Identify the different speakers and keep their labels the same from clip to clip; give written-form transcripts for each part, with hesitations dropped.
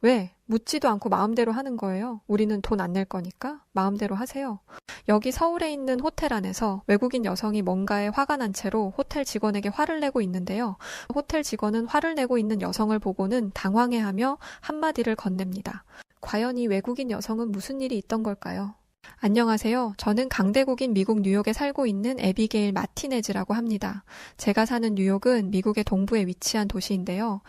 Speaker 1: 왜? 묻지도 않고 마음대로 하는 거예요. 우리는 돈 안 낼 거니까 마음대로 하세요. 여기 서울에 있는 호텔 안에서 외국인 여성이 뭔가에 화가 난 채로 호텔 직원에게 화를 내고 있는데요. 호텔 직원은 화를 내고 있는 여성을 보고는 당황해하며 한마디를 건넵니다. 과연 이 외국인 여성은 무슨 일이 있던 걸까요? 안녕하세요. 저는 강대국인 미국 뉴욕에 살고 있는 에비게일 마티네즈라고 합니다. 제가 사는 뉴욕은 미국의 동부에 위치한 도시인데요.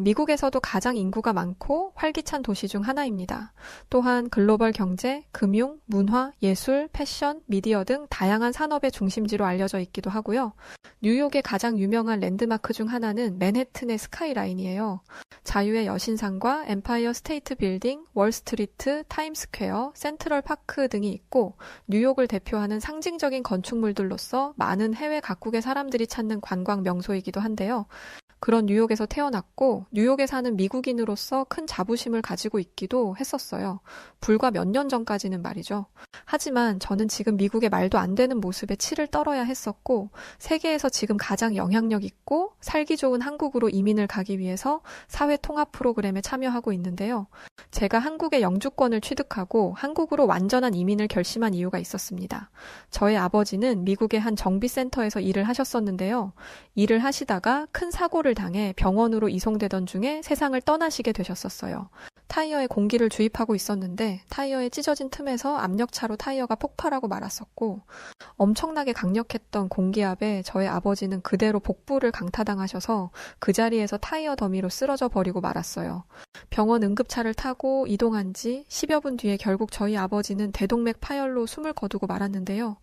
Speaker 1: 미국에서도 가장 인구가 많고 활기찬 도시 중 하나입니다. 또한 글로벌 경제, 금융, 문화, 예술, 패션, 미디어 등 다양한 산업의 중심지로 알려져 있기도 하고요. 뉴욕의 가장 유명한 랜드마크 중 하나는 맨해튼의 스카이라인이에요. 자유의 여신상과 엠파이어 스테이트 빌딩, 월스트리트, 타임스퀘어, 센트럴 파크 등이 있고 뉴욕을 대표하는 상징적인 건축물들로서 많은 해외 각국의 사람들이 찾는 관광 명소이기도 한데요. 그런 뉴욕에서 태어났고 뉴욕에 사는 미국인으로서 큰 자부심을 가지고 있기도 했었어요. 불과 몇 년 전까지는 말이죠. 하지만 저는 지금 미국의 말도 안 되는 모습에 치를 떨어야 했었고 세계에서 지금 가장 영향력 있고 살기 좋은 한국으로 이민을 가기 위해서 사회 통합 프로그램에 참여하고 있는데요. 제가 한국의 영주권을 취득하고 한국으로 완전한 이민을 결심한 이유가 있었습니다. 저의 아버지는 미국의 한 정비센터에서 일을 하셨었는데요. 일을 하시다가 큰 사고를 당해 병원으로 이송되던 중에 세상을 떠나시게 되셨었어요. 타이어에 공기를 주입하고 있었는데 타이어에 찢어진 틈에서 압력차로 타이어가 폭발하고 말았었고 엄청나게 강력했던 공기압에 저의 아버지는 그대로 복부를 강타당하셔서 그 자리에서 타이어 더미로 쓰러져 버리고 말았어요. 병원 응급차를 타고 이동한 지 10여 분 뒤에 결국 저희 아버지는 대동맥 파열로 숨을 거두고 말았는데요.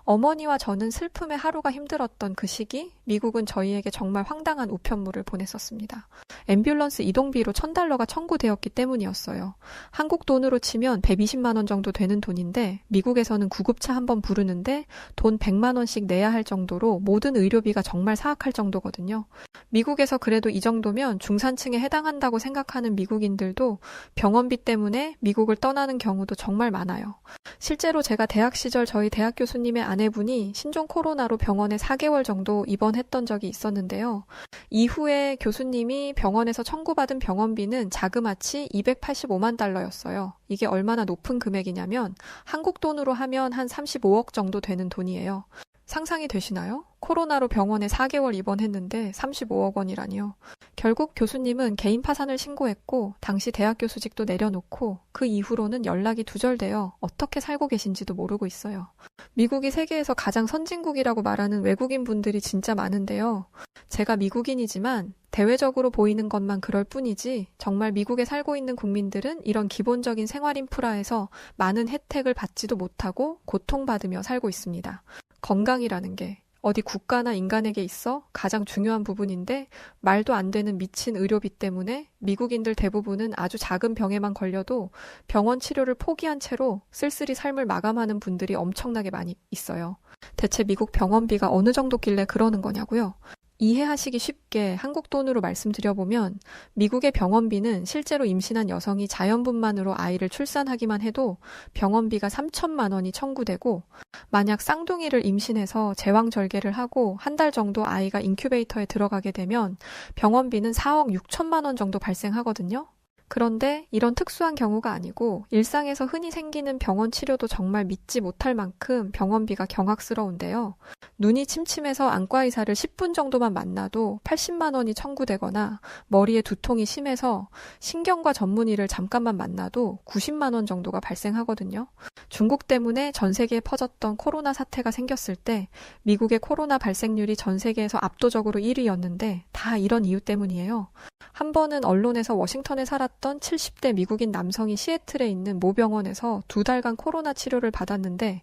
Speaker 1: 어머니와 저는 슬픔의 하루가 힘들었던 그 시기 미국은 저희에게 정말 황당한 우편물을 보냈었습니다. 앰뷸런스 이동비로 $1,000가 청구되었기 때문이었어요. 한국 돈으로 치면 120만 원 정도 되는 돈인데 미국에서는 구급차 한 번 부르는데 돈 100만 원씩 내야 할 정도로 모든 의료비가 정말 사악할 정도거든요. 미국에서 그래도 이 정도면 중산층에 해당한다고 생각하는 미국인들도 병원비 때문에 미국을 떠나는 경우도 정말 많아요. 실제로 제가 대학 시절 저희 대학 교수님의 아내분이 신종 코로나로 병원에 4개월 정도 입원했던 적이 있었는데요. 이후에 교수님이 병원에서 청구받은 병원비는 자그마치 $285만 달러였어요. 이게 얼마나 높은 금액이냐면 한국 돈으로 하면 한 35억 정도 되는 돈이에요. 상상이 되시나요? 코로나로 병원에 4개월 입원했는데 35억 원이라니요. 결국 교수님은 개인 파산을 신고했고 당시 대학 교수직도 내려놓고 그 이후로는 연락이 두절되어 어떻게 살고 계신지도 모르고 있어요. 미국이 세계에서 가장 선진국이라고 말하는 외국인 분들이 진짜 많은데요. 제가 미국인이지만 대외적으로 보이는 것만 그럴 뿐이지 정말 미국에 살고 있는 국민들은 이런 기본적인 생활 인프라에서 많은 혜택을 받지도 못하고 고통받으며 살고 있습니다. 건강이라는 게 어디 국가나 인간에게 있어 가장 중요한 부분인데 말도 안 되는 미친 의료비 때문에 미국인들 대부분은 아주 작은 병에만 걸려도 병원 치료를 포기한 채로 쓸쓸히 삶을 마감하는 분들이 엄청나게 많이 있어요. 대체 미국 병원비가 어느 정도길래 그러는 거냐고요? 이해하시기 쉽게 한국 돈으로 말씀드려보면 미국의 병원비는 실제로 임신한 여성이 자연분만으로 아이를 출산하기만 해도 병원비가 3천만 원이 청구되고 만약 쌍둥이를 임신해서 제왕절개를 하고 한 달 정도 아이가 인큐베이터에 들어가게 되면 병원비는 4억 6천만 원 정도 발생하거든요. 그런데 이런 특수한 경우가 아니고 일상에서 흔히 생기는 병원 치료도 정말 믿지 못할 만큼 병원비가 경악스러운데요. 눈이 침침해서 안과의사를 10분 정도만 만나도 80만 원이 청구되거나 머리에 두통이 심해서 신경과 전문의를 잠깐만 만나도 90만 원 정도가 발생하거든요. 중국 때문에 전 세계에 퍼졌던 코로나 사태가 생겼을 때 미국의 코로나 발생률이 전 세계에서 압도적으로 1위였는데 다 이런 이유 때문이에요. 한 번은 언론에서 워싱턴에 살았던 70대 미국인 남성이 시애틀에 있는 모 병원에서 2달간 코로나 치료를 받았는데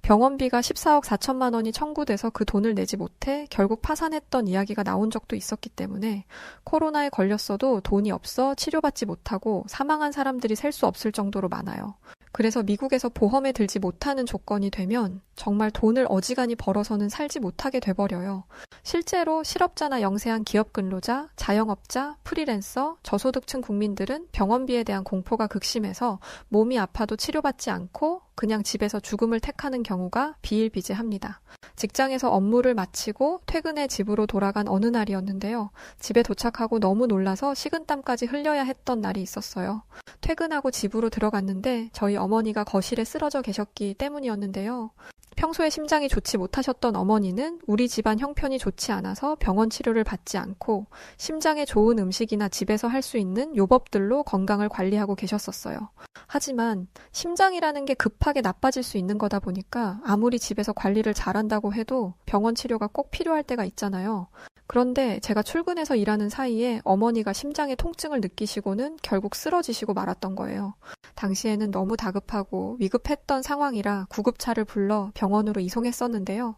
Speaker 1: 병원비가 14억 4천만 원이 청구돼서 그 돈을 내지 못해 결국 파산했던 이야기가 나온 적도 있었기 때문에 코로나에 걸렸어도 돈이 없어 치료받지 못하고 사망한 사람들이 셀 수 없을 정도로 많아요. 그래서 미국에서 보험에 들지 못하는 조건이 되면 정말 돈을 어지간히 벌어서는 살지 못하게 돼버려요. 실제로 실업자나 영세한 기업 근로자, 자영업자, 프리랜서, 저소득층 국민들은 병원비에 대한 공포가 극심해서 몸이 아파도 치료받지 않고 그냥 집에서 죽음을 택하는 경우가 비일비재합니다. 직장에서 업무를 마치고 퇴근해 집으로 돌아간 어느 날이었는데요. 집에 도착하고 너무 놀라서 식은땀까지 흘려야 했던 날이 있었어요. 퇴근하고 집으로 들어갔는데 저희 어머니가 거실에 쓰러져 계셨기 때문이었는데요. 평소에 심장이 좋지 못하셨던 어머니는 우리 집안 형편이 좋지 않아서 병원 치료를 받지 않고 심장에 좋은 음식이나 집에서 할 수 있는 요법들로 건강을 관리하고 계셨었어요. 하지만 심장이라는 게 급하게 나빠질 수 있는 거다 보니까 아무리 집에서 관리를 잘한다고 해도 병원 치료가 꼭 필요할 때가 있잖아요. 그런데 제가 출근해서 일하는 사이에 어머니가 심장에 통증을 느끼시고는 결국 쓰러지시고 말았던 거예요. 당시에는 너무 다급하고 위급했던 상황이라 구급차를 불러 병원으로 이송했었는데요.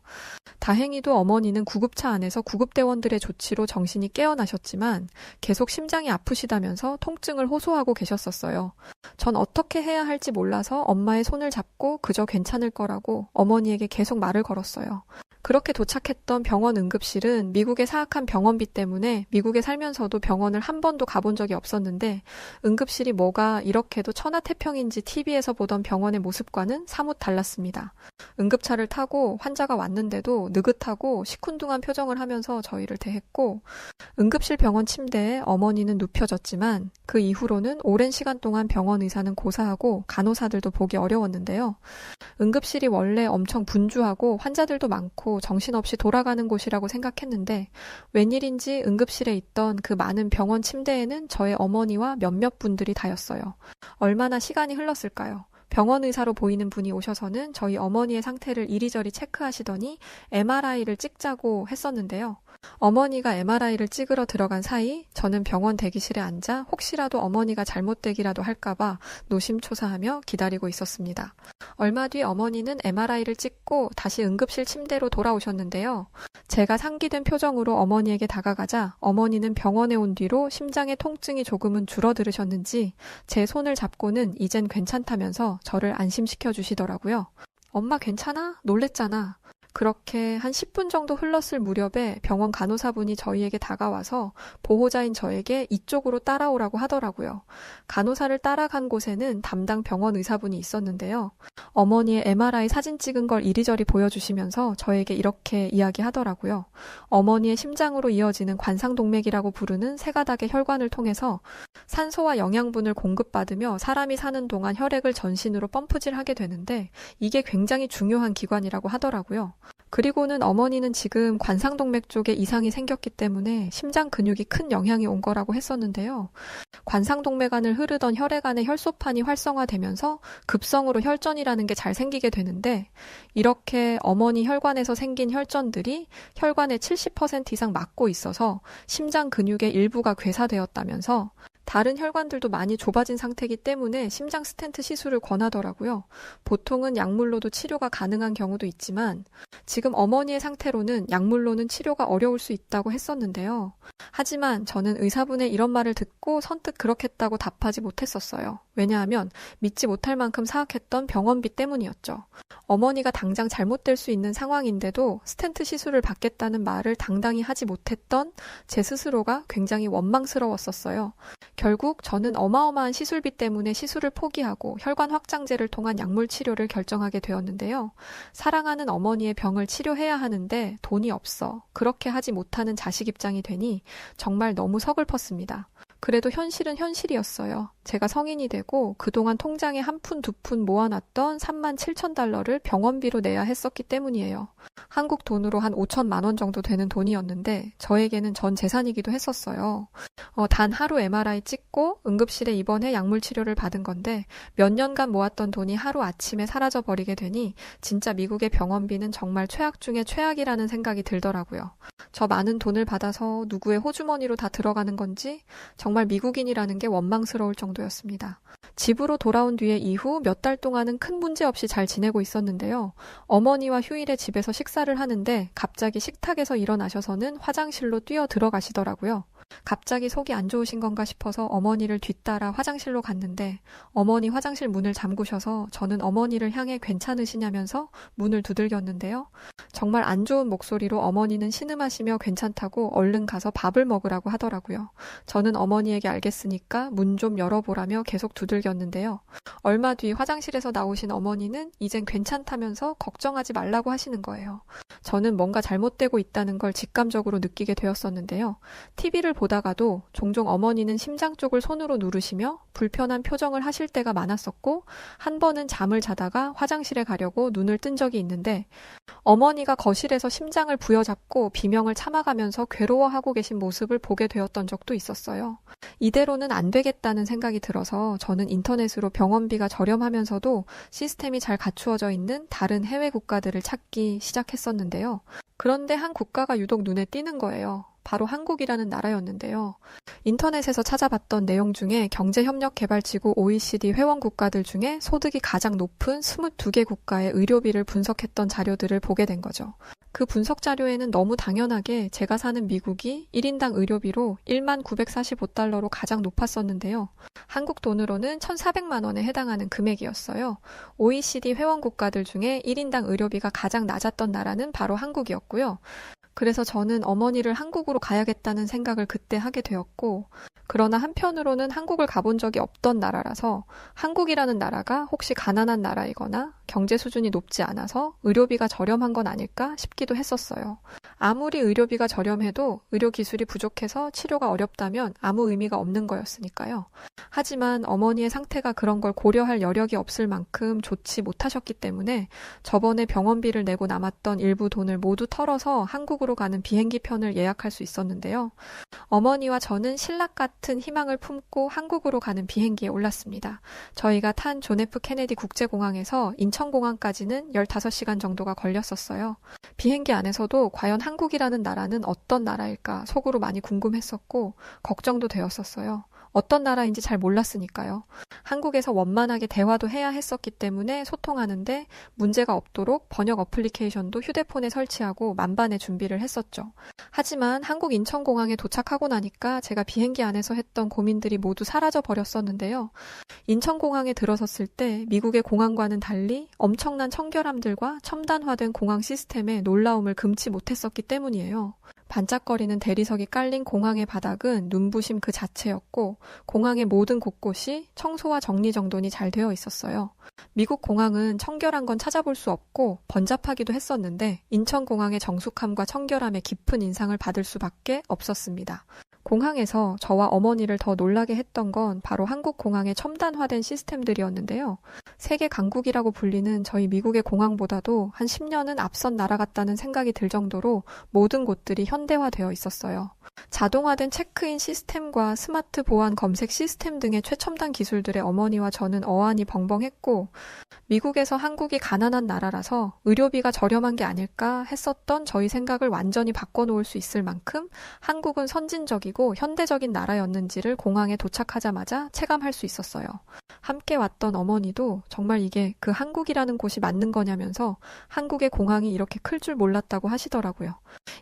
Speaker 1: 다행히도 어머니는 구급차 안에서 구급대원들의 조치로 정신이 깨어나셨지만 계속 심장이 아프시다면서 통증을 호소하고 계셨었어요. 전 어떻게 해야 할지 몰라서 엄마의 손을 잡고 그저 괜찮을 거라고 어머니에게 계속 말을 걸었어요. 그렇게 도착했던 병원 응급실은 미국의 사악한 병원비 때문에 미국에 살면서도 병원을 한 번도 가본 적이 없었는데 응급실이 뭐가 이렇게도 천하태평인지 TV에서 보던 병원의 모습과는 사뭇 달랐습니다. 응급차를 타고 환자가 왔는데도 느긋하고 시큰둥한 표정을 하면서 저희를 대했고 응급실 병원 침대에 어머니는 눕혀졌지만 그 이후로는 오랜 시간 동안 병원 의사는 고사하고 간호사들도 보기 어려웠는데요. 응급실이 원래 엄청 분주하고 환자들도 많고 정신없이 돌아가는 곳이라고 생각했는데 웬일인지 응급실에 있던 그 많은 병원 침대에는 저의 어머니와 몇몇 분들이 다였어요. 얼마나 시간이 흘렀을까요? 병원 의사로 보이는 분이 오셔서는 저희 어머니의 상태를 이리저리 체크하시더니 MRI를 찍자고 했었는데요. 어머니가 MRI를 찍으러 들어간 사이 저는 병원 대기실에 앉아 혹시라도 어머니가 잘못되기라도 할까봐 노심초사하며 기다리고 있었습니다. 얼마 뒤 어머니는 MRI를 찍고 다시 응급실 침대로 돌아오셨는데요. 제가 상기된 표정으로 어머니에게 다가가자 어머니는 병원에 온 뒤로 심장의 통증이 조금은 줄어들으셨는지 제 손을 잡고는 이젠 괜찮다면서 저를 안심시켜 주시더라고요. 엄마 괜찮아? 놀랬잖아. 그렇게 한 10분 정도 흘렀을 무렵에 병원 간호사분이 저희에게 다가와서 보호자인 저에게 이쪽으로 따라오라고 하더라고요. 간호사를 따라간 곳에는 담당 병원 의사분이 있었는데요. 어머니의 MRI 사진 찍은 걸 이리저리 보여주시면서 저에게 이렇게 이야기하더라고요. 어머니의 심장으로 이어지는 관상동맥이라고 부르는 세 가닥의 혈관을 통해서 산소와 영양분을 공급받으며 사람이 사는 동안 혈액을 전신으로 펌프질하게 되는데 이게 굉장히 중요한 기관이라고 하더라고요. 그리고는 어머니는 지금 관상동맥 쪽에 이상이 생겼기 때문에 심장 근육이 큰 영향이 온 거라고 했었는데요. 관상동맥 안을 흐르던 혈액 안의 혈소판이 활성화되면서 급성으로 혈전이라는 게 잘 생기게 되는데 이렇게 어머니 혈관에서 생긴 혈전들이 혈관의 70% 이상 막고 있어서 심장 근육의 일부가 괴사되었다면서 다른 혈관들도 많이 좁아진 상태이기 때문에 심장 스텐트 시술을 권하더라고요. 보통은 약물로도 치료가 가능한 경우도 있지만 지금 어머니의 상태로는 약물로는 치료가 어려울 수 있다고 했었는데요. 하지만 저는 의사분의 이런 말을 듣고 선뜻 그렇겠다고 답하지 못했었어요. 왜냐하면 믿지 못할 만큼 사악했던 병원비 때문이었죠. 어머니가 당장 잘못될 수 있는 상황인데도 스텐트 시술을 받겠다는 말을 당당히 하지 못했던 제 스스로가 굉장히 원망스러웠었어요. 결국 저는 어마어마한 시술비 때문에 시술을 포기하고 혈관 확장제를 통한 약물 치료를 결정하게 되었는데요. 사랑하는 어머니의 병을 치료해야 하는데 돈이 없어. 그렇게 하지 못하는 자식 입장이 되니 정말 너무 서글펐습니다. 그래도 현실은 현실이었어요. 제가 성인이 되고 그동안 통장에 한 푼, 두 푼 모아놨던 37,000달러를 병원비로 내야 했었기 때문이에요. 한국 돈으로 한 5천만 원 정도 되는 돈이었는데 저에게는 전 재산이기도 했었어요. 단 하루 MRI 찍고 응급실에 입원해 약물 치료를 받은 건데 몇 년간 모았던 돈이 하루아침에 사라져버리게 되니 진짜 미국의 병원비는 정말 최악 중에 최악이라는 생각이 들더라고요. 저 많은 돈을 받아서 누구의 호주머니로 다 들어가는 건지 정말 미국인이라는 게 원망스러울 정도였습니다. 집으로 돌아온 뒤에 이후 몇 달 동안은 큰 문제 없이 잘 지내고 있었는데요. 어머니와 휴일에 집에서 식사를 하는데 갑자기 식탁에서 일어나셔서는 화장실로 뛰어 들어가시더라고요. 갑자기 속이 안 좋으신 건가 싶어서 어머니를 뒤따라 화장실로 갔는데 어머니 화장실 문을 잠그셔서 저는 어머니를 향해 괜찮으시냐면서 문을 두들겼는데요. 정말 안 좋은 목소리로 어머니는 신음하시며 괜찮다고 얼른 가서 밥을 먹으라고 하더라고요. 저는 어머니에게 알겠으니까 문 좀 열어보라며 계속 두들겼는데요. 얼마 뒤 화장실에서 나오신 어머니는 이젠 괜찮다면서 걱정하지 말라고 하시는 거예요. 저는 뭔가 잘못되고 있다는 걸 직감적으로 느끼게 되었었는데요. TV를 보다가도 종종 어머니는 심장 쪽을 손으로 누르시며 불편한 표정을 하실 때가 많았었고 한 번은 잠을 자다가 화장실에 가려고 눈을 뜬 적이 있는데 어머니가 거실에서 심장을 부여잡고 비명을 참아가면서 괴로워하고 계신 모습을 보게 되었던 적도 있었어요. 이대로는 안 되겠다는 생각이 들어서 저는 인터넷으로 병원비가 저렴하면서도 시스템이 잘 갖추어져 있는 다른 해외 국가들을 찾기 시작했었는데요. 그런데 한 국가가 유독 눈에 띄는 거예요. 바로 한국이라는 나라였는데요. 인터넷에서 찾아봤던 내용 중에 경제협력개발지구 OECD 회원 국가들 중에 소득이 가장 높은 22개 국가의 의료비를 분석했던 자료들을 보게 된 거죠. 그 분석 자료에는 너무 당연하게 제가 사는 미국이 1인당 의료비로 19,945달러로 가장 높았었는데요. 한국 돈으로는 1,400만 원에 해당하는 금액이었어요. OECD 회원 국가들 중에 1인당 의료비가 가장 낮았던 나라는 바로 한국이었고요. 그래서 저는 어머니를 한국으로 가야겠다는 생각을 그때 하게 되었고, 그러나 한편으로는 한국을 가본 적이 없던 나라라서 한국이라는 나라가 혹시 가난한 나라이거나 경제 수준이 높지 않아서 의료비가 저렴한 건 아닐까 싶기도 했었어요. 아무리 의료비가 저렴해도 의료기술이 부족해서 치료가 어렵다면 아무 의미가 없는 거였으니까요. 하지만 어머니의 상태가 그런 걸 고려할 여력이 없을 만큼 좋지 못하셨기 때문에 저번에 병원비를 내고 남았던 일부 돈을 모두 털어서 한국으로 가는 비행기 편을 예약할 수 있었는데요. 어머니와 저는 신락 같은 희망을 품고 한국으로 가는 비행기에 올랐습니다. 저희가 탄 존 F 케네디 국제공항에서 인천공항까지는 15시간 정도가 걸렸었어요. 비행기 안에서도 과연 한국이라는 나라는 어떤 나라일까 속으로 많이 궁금했었고 걱정도 되었었어요. 어떤 나라인지 잘 몰랐으니까요. 한국에서 원만하게 대화도 해야 했었기 때문에 소통하는데 문제가 없도록 번역 어플리케이션도 휴대폰에 설치하고 만반의 준비를 했었죠. 하지만 한국 인천공항에 도착하고 나니까 제가 비행기 안에서 했던 고민들이 모두 사라져 버렸었는데요. 인천공항에 들어섰을 때 미국의 공항과는 달리 엄청난 청결함들과 첨단화된 공항 시스템에 놀라움을 금치 못했었기 때문이에요. 반짝거리는 대리석이 깔린 공항의 바닥은 눈부심 그 자체였고 공항의 모든 곳곳이 청소와 정리정돈이 잘 되어 있었어요. 미국 공항은 청결한 건 찾아볼 수 없고 번잡하기도 했었는데 인천공항의 정숙함과 청결함에 깊은 인상을 받을 수밖에 없었습니다. 공항에서 저와 어머니를 더 놀라게 했던 건 바로 한국 공항의 첨단화된 시스템들이었는데요. 세계 강국이라고 불리는 저희 미국의 공항보다도 한 10년은 앞선 나라 같다는 생각이 들 정도로 모든 곳들이 현대화되어 있었어요. 자동화된 체크인 시스템과 스마트 보안 검색 시스템 등의 최첨단 기술들에 어머니와 저는 어안이 벙벙했고 미국에서 한국이 가난한 나라라서 의료비가 저렴한 게 아닐까 했었던 저희 생각을 완전히 바꿔놓을 수 있을 만큼 한국은 선진적이고 현대적인 나라였는지를 공항에 도착하자마자 체감할 수 있었어요. 함께 왔던 어머니도 정말 이게 그 한국이라는 곳이 맞는 거냐면서 한국의 공항이 이렇게 클 줄 몰랐다고 하시더라고요.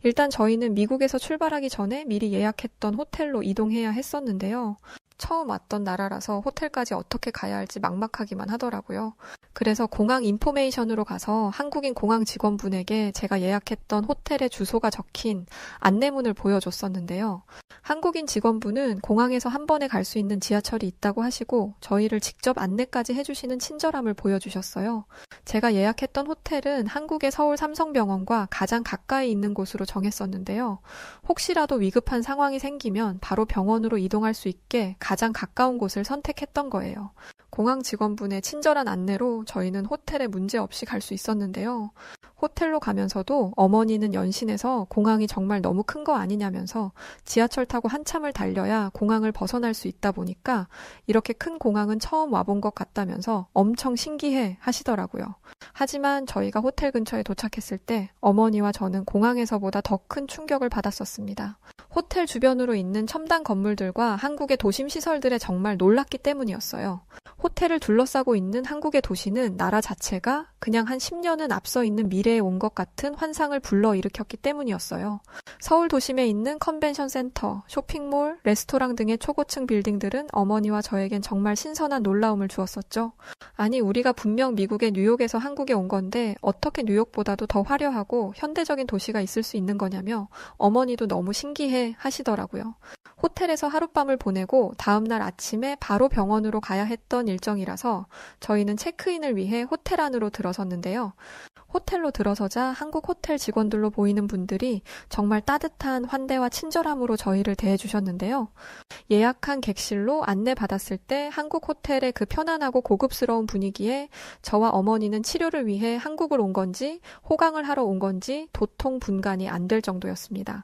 Speaker 1: 일단 저희는 미국에서 출발하기 전에 미리 예약했던 호텔로 이동해야 했었는데요. 처음 왔던 나라라서 호텔까지 어떻게 가야 할지 막막하기만 하더라고요. 그래서 공항 인포메이션으로 가서 한국인 공항 직원분에게 제가 예약했던 호텔의 주소가 적힌 안내문을 보여줬었는데요. 한국인 직원분은 공항에서 한 번에 갈 수 있는 지하철이 있다고 하시고 저희를 직접 안내까지 해주시는 친절함을 보여주셨어요. 제가 예약했던 호텔은 한국의 서울 삼성병원과 가장 가까이 있는 곳으로 정했었는데요. 혹시라도 위급한 상황이 생기면 바로 병원으로 이동할 수 있게 가장 가까운 곳을 선택했던 거예요. 공항 직원분의 친절한 안내로 저희는 호텔에 문제없이 갈 수 있었는데요. 호텔로 가면서도 어머니는 연신해서 공항이 정말 너무 큰 거 아니냐면서 지하철 타고 한참을 달려야 공항을 벗어날 수 있다 보니까 이렇게 큰 공항은 처음 와본 것 같다면서 엄청 신기해 하시더라고요. 하지만 저희가 호텔 근처에 도착했을 때 어머니와 저는 공항에서보다 더 큰 충격을 받았었습니다. 호텔 주변으로 있는 첨단 건물들과 한국의 도심 시설들에 정말 놀랐기 때문이었어요. 호텔을 둘러싸고 있는 한국의 도시는 나라 자체가 그냥 한 10년은 앞서 있는 미래에 온 것 같은 환상을 불러일으켰기 때문이었어요. 서울 도심에 있는 컨벤션 센터, 쇼핑몰, 레스토랑 등의 초고층 빌딩들은 어머니와 저에겐 정말 신선한 놀라움을 주었었죠. 아니, 우리가 분명 미국의 뉴욕에서 한국에 온 건데 어떻게 뉴욕보다도 더 화려하고 현대적인 도시가 있을 수 있는 거냐며 어머니도 너무 신기해 하시더라고요. 호텔에서 하룻밤을 보내고 다음날 아침에 바로 병원으로 가야 했던 일정이라서 저희는 체크인을 위해 호텔 안으로 들어섰는데요. 호텔로 들어서자 한국 호텔 직원들로 보이는 분들이 정말 따뜻한 환대와 친절함으로 저희를 대해주셨는데요. 예약한 객실로 안내받았을 때 한국 호텔의 그 편안하고 고급스러운 분위기에 저와 어머니는 치료를 위해 한국을 온 건지 호강을 하러 온 건지 도통 분간이 안 될 정도였습니다.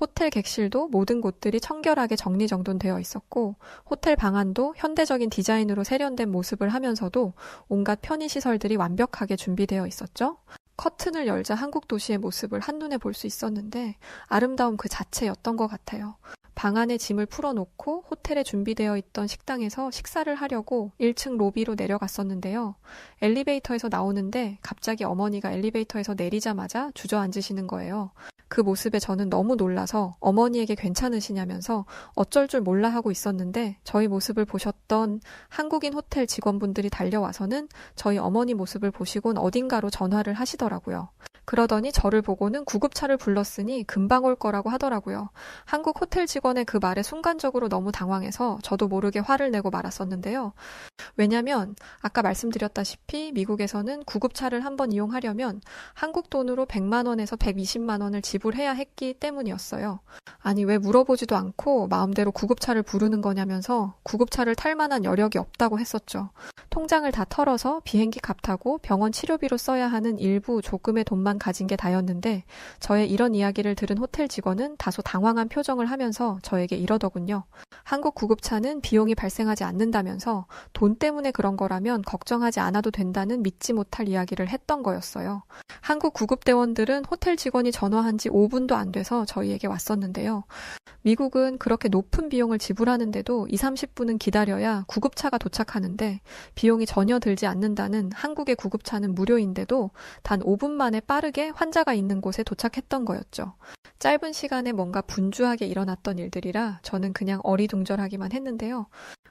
Speaker 1: 호텔 객실도 모든 곳들이 청결하게 정리정돈되어 있었고 호텔 방안도 현대적인 디자인으로 세련된 모습을 하면서도 온갖 편의시설들이 완벽하게 준비되어 있었죠. 커튼을 열자 한국 도시의 모습을 한눈에 볼 수 있었는데 아름다움 그 자체였던 것 같아요. 방 안에 짐을 풀어놓고 호텔에 준비되어 있던 식당에서 식사를 하려고 1층 로비로 내려갔었는데요. 엘리베이터에서 나오는데 갑자기 어머니가 엘리베이터에서 내리자마자 주저앉으시는 거예요. 그 모습에 저는 너무 놀라서 어머니에게 괜찮으시냐면서 어쩔 줄 몰라 하고 있었는데 저희 모습을 보셨던 한국인 호텔 직원분들이 달려와서는 저희 어머니 모습을 보시곤 어딘가로 전화를 하시더라고요. 그러더니 저를 보고는 구급차를 불렀으니 금방 올 거라고 하더라고요. 한국 호텔 직원의 그 말에 순간적으로 너무 당황해서 저도 모르게 화를 내고 말았었는데요. 왜냐면 아까 말씀드렸다시피 미국에서는 구급차를 한번 이용하려면 한국 돈으로 100만 원에서 120만 원을 지불해야 했기 때문이었어요. 아니 왜 물어보지도 않고 마음대로 구급차를 부르는 거냐면서 구급차를 탈 만한 여력이 없다고 했었죠. 통장을 다 털어서 비행기 값하고 병원 치료비로 써야 하는 일부 조금의 돈만 가진 게 다였는데 저의 이런 이야기를 들은 호텔 직원은 다소 당황한 표정을 하면서 저에게 이러더군요. 한국 구급차는 비용이 발생하지 않는다면서 돈 때문에 그런 거라면 걱정하지 않아도 된다는 믿지 못할 이야기를 했던 거였어요. 한국 구급대원들은 호텔 직원이 전화한 지 5분도 안 돼서 저희에게 왔었는데요. 미국은 그렇게 높은 비용을 지불하는데도 2, 30분은 기다려야 구급차가 도착하는데 비용이 전혀 들지 않는다는 한국의 구급차는 무료인데도 단 5분 만에 빠르게 환자가 있는 곳에 도착했던 거였죠. 짧은 시간에 뭔가 분주하게 일어났던 일들이라 저는 그냥 어리둥절하기만 했는데요.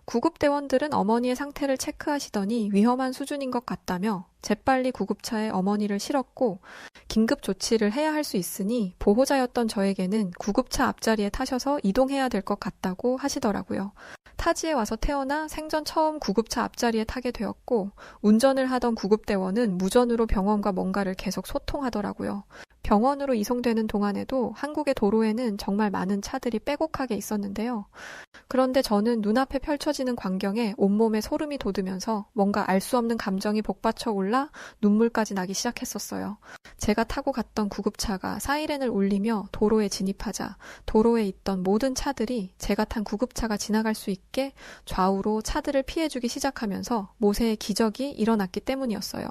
Speaker 1: 구급대원들은 어머니의 상태를 체크하시더니 위험한 수준인 것 같다며 재빨리 구급차에 어머니를 실었고 긴급 조치를 해야 할 수 있으니 보호자였던 저에게는 구급차 앞자리에 타셔서 이동해야 될 것 같다고 하시더라고요. 타지에 와서 태어나 생전 처음 구급차 앞자리에 타게 되었고 운전을 하던 구급대원은 무전으로 병원과 뭔가를 계속 소통하더라고요. 병원으로 이송되는 동안에도 한국의 도로에는 정말 많은 차들이 빼곡하게 있었는데요. 그런데 저는 눈앞에 펼쳐지는 광경에 온몸에 소름이 돋으면서 뭔가 알 수 없는 감정이 복받쳐 올라 눈물까지 나기 시작했었어요. 제가 타고 갔던 구급차가 사이렌을 울리며 도로에 진입하자 도로에 있던 모든 차들이 제가 탄 구급차가 지나갈 수 있게 좌우로 차들을 피해주기 시작하면서 모세의 기적이 일어났기 때문이었어요.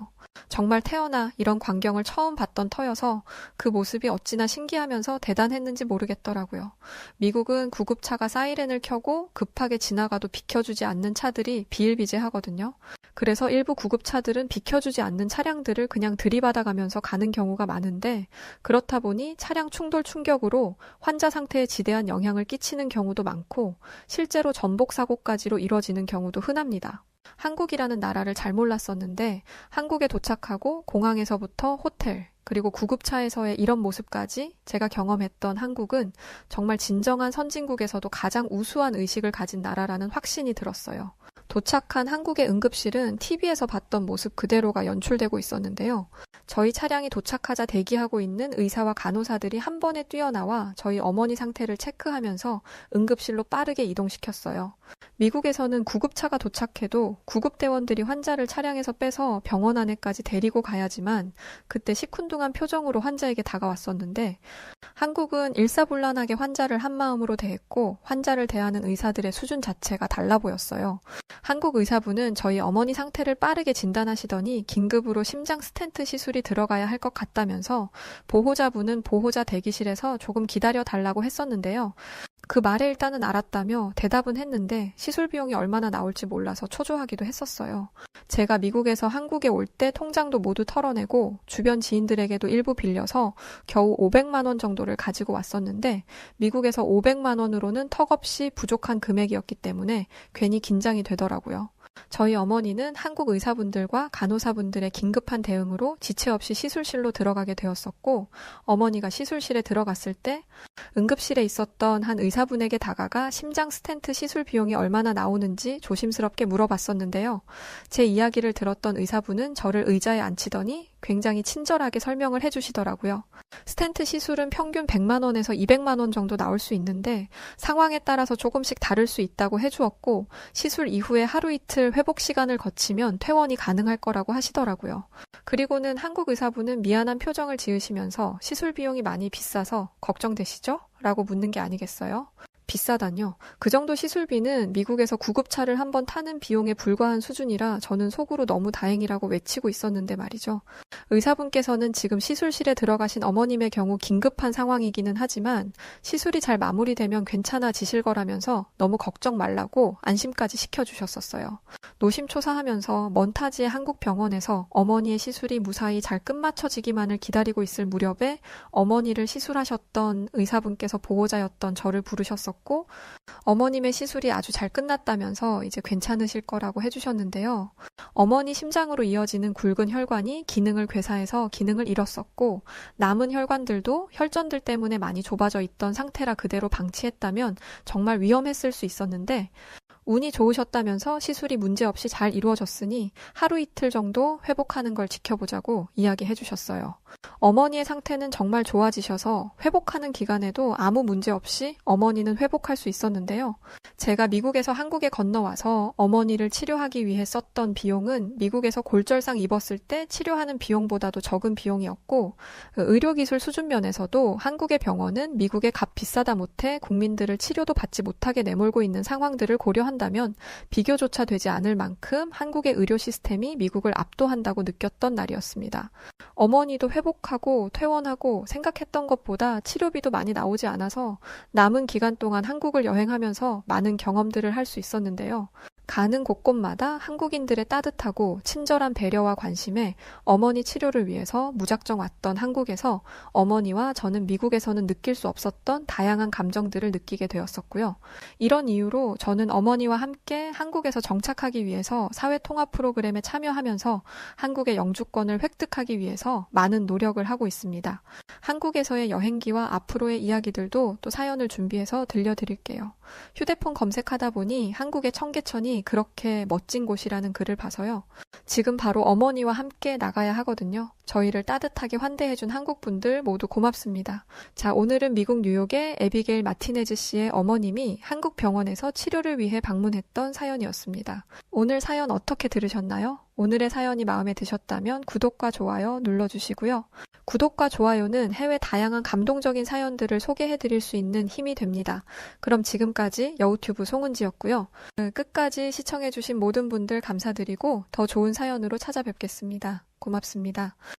Speaker 1: 정말 태어나 이런 광경을 처음 봤던 터여서 그 모습이 어찌나 신기하면서 대단했는지 모르겠더라고요. 미국은 구급차가 사이렌을 켜고 급하게 지나가도 비켜주지 않는 차들이 비일비재하거든요. 그래서 일부 구급차들은 비켜주지 않는 차량들을 그냥 들이받아가면서 가는 경우가 많은데 그렇다 보니 차량 충돌 충격으로 환자 상태에 지대한 영향을 끼치는 경우도 많고 실제로 전복 사고까지로 이뤄지는 경우도 흔합니다. 한국이라는 나라를 잘 몰랐었는데 한국에 도착하고 공항에서부터 호텔 그리고 구급차에서의 이런 모습까지 제가 경험했던 한국은 정말 진정한 선진국에서도 가장 우수한 의식을 가진 나라라는 확신이 들었어요. 도착한 한국의 응급실은 TV에서 봤던 모습 그대로가 연출되고 있었는데요. 저희 차량이 도착하자 대기하고 있는 의사와 간호사들이 한 번에 뛰어나와 저희 어머니 상태를 체크하면서 응급실로 빠르게 이동시켰어요. 미국에서는 구급차가 도착해도 구급대원들이 환자를 차량에서 빼서 병원 안에까지 데리고 가야지만 그때 시큰둥한 표정으로 환자에게 다가왔었는데 한국은 일사불란하게 환자를 한마음으로 대했고 환자를 대하는 의사들의 수준 자체가 달라 보였어요. 한국 의사분은 저희 어머니 상태를 빠르게 진단하시더니 긴급으로 심장 스텐트 시술이 들어가야 할 것 같다면서 보호자분은 보호자 대기실에서 조금 기다려 달라고 했었는데요. 그 말에 일단은 알았다며 대답은 했는데 시술 비용이 얼마나 나올지 몰라서 초조하기도 했었어요. 제가 미국에서 한국에 올 때 통장도 모두 털어내고 주변 지인들에게도 일부 빌려서 겨우 500만 원 정도를 가지고 왔었는데 미국에서 500만 원으로는 턱없이 부족한 금액이었기 때문에 괜히 긴장이 되더라고요. 저희 어머니는 한국 의사분들과 간호사분들의 긴급한 대응으로 지체 없이 시술실로 들어가게 되었었고, 어머니가 시술실에 들어갔을 때 응급실에 있었던 한 의사분에게 다가가 심장 스텐트 시술 비용이 얼마나 나오는지 조심스럽게 물어봤었는데요. 제 이야기를 들었던 의사분은 저를 의자에 앉히더니 굉장히 친절하게 설명을 해주시더라고요. 스텐트 시술은 평균 100만 원에서 200만 원 정도 나올 수 있는데 상황에 따라서 조금씩 다를 수 있다고 해주었고 시술 이후에 하루 이틀 회복 시간을 거치면 퇴원이 가능할 거라고 하시더라고요. 그리고는 한국 의사분은 미안한 표정을 지으시면서 시술 비용이 많이 비싸서 걱정되시죠? 라고 묻는 게 아니겠어요? 비싸다뇨. 그 정도 시술비는 미국에서 구급차를 한번 타는 비용에 불과한 수준이라 저는 속으로 너무 다행이라고 외치고 있었는데 말이죠. 의사분께서는 지금 시술실에 들어가신 어머님의 경우 긴급한 상황이기는 하지만 시술이 잘 마무리되면 괜찮아지실 거라면서 너무 걱정 말라고 안심까지 시켜주셨었어요. 노심초사하면서 먼 타지의 한국 병원에서 어머니의 시술이 무사히 잘 끝마쳐지기만을 기다리고 있을 무렵에 어머니를 시술하셨던 의사분께서 보호자였던 저를 부르셨었고 어머님의 시술이 아주 잘 끝났다면서 이제 괜찮으실 거라고 해주셨는데요. 어머니 심장으로 이어지는 굵은 혈관이 기능을 괴사해서 기능을 잃었었고 남은 혈관들도 혈전들 때문에 많이 좁아져 있던 상태라 그대로 방치했다면 정말 위험했을 수 있었는데 운이 좋으셨다면서 시술이 문제없이 잘 이루어졌으니 하루 이틀 정도 회복하는 걸 지켜보자고 이야기해 주셨어요. 어머니의 상태는 정말 좋아지셔서 회복하는 기간에도 아무 문제 없이 어머니는 회복할 수 있었는데요. 제가 미국에서 한국에 건너와서 어머니를 치료하기 위해 썼던 비용은 미국에서 골절상 입었을 때 치료하는 비용보다도 적은 비용이었고 의료기술 수준 면에서도 한국의 병원은 미국에 값 비싸다 못해 국민들을 치료도 받지 못하게 내몰고 있는 상황들을 고려한다면 비교조차 되지 않을 만큼 한국의 의료 시스템이 미국을 압도한다고 느꼈던 날이었습니다. 어머니도 회복하고 퇴원하고 생각했던 것보다 치료비도 많이 나오지 않아서 남은 기간 동안 한국을 여행하면서 많은 경험들을 할 수 있었는데요. 가는 곳곳마다 한국인들의 따뜻하고 친절한 배려와 관심에 어머니 치료를 위해서 무작정 왔던 한국에서 어머니와 저는 미국에서는 느낄 수 없었던 다양한 감정들을 느끼게 되었었고요. 이런 이유로 저는 어머니와 함께 한국에서 정착하기 위해서 사회통합 프로그램에 참여하면서 한국의 영주권을 획득하기 위해서 많은 노력을 하고 있습니다. 한국에서의 여행기와 앞으로의 이야기들도 또 사연을 준비해서 들려드릴게요. 휴대폰 검색하다 보니 한국의 청계천이 그렇게 멋진 곳이라는 글을 봐서요. 지금 바로 어머니와 함께 나가야 하거든요. 저희를 따뜻하게 환대해준 한국분들 모두 고맙습니다. 자, 오늘은 미국 뉴욕의 에비게일 마티네즈 씨의 어머님이 한국 병원에서 치료를 위해 방문했던 사연이었습니다. 오늘 사연 어떻게 들으셨나요? 오늘의 사연이 마음에 드셨다면 구독과 좋아요 눌러주시고요. 구독과 좋아요는 해외 다양한 감동적인 사연들을 소개해드릴 수 있는 힘이 됩니다. 그럼 지금까지 여우튜브 송은지였고요. 끝까지 시청해주신 모든 분들 감사드리고 더 좋은 사연으로 찾아뵙겠습니다. 고맙습니다.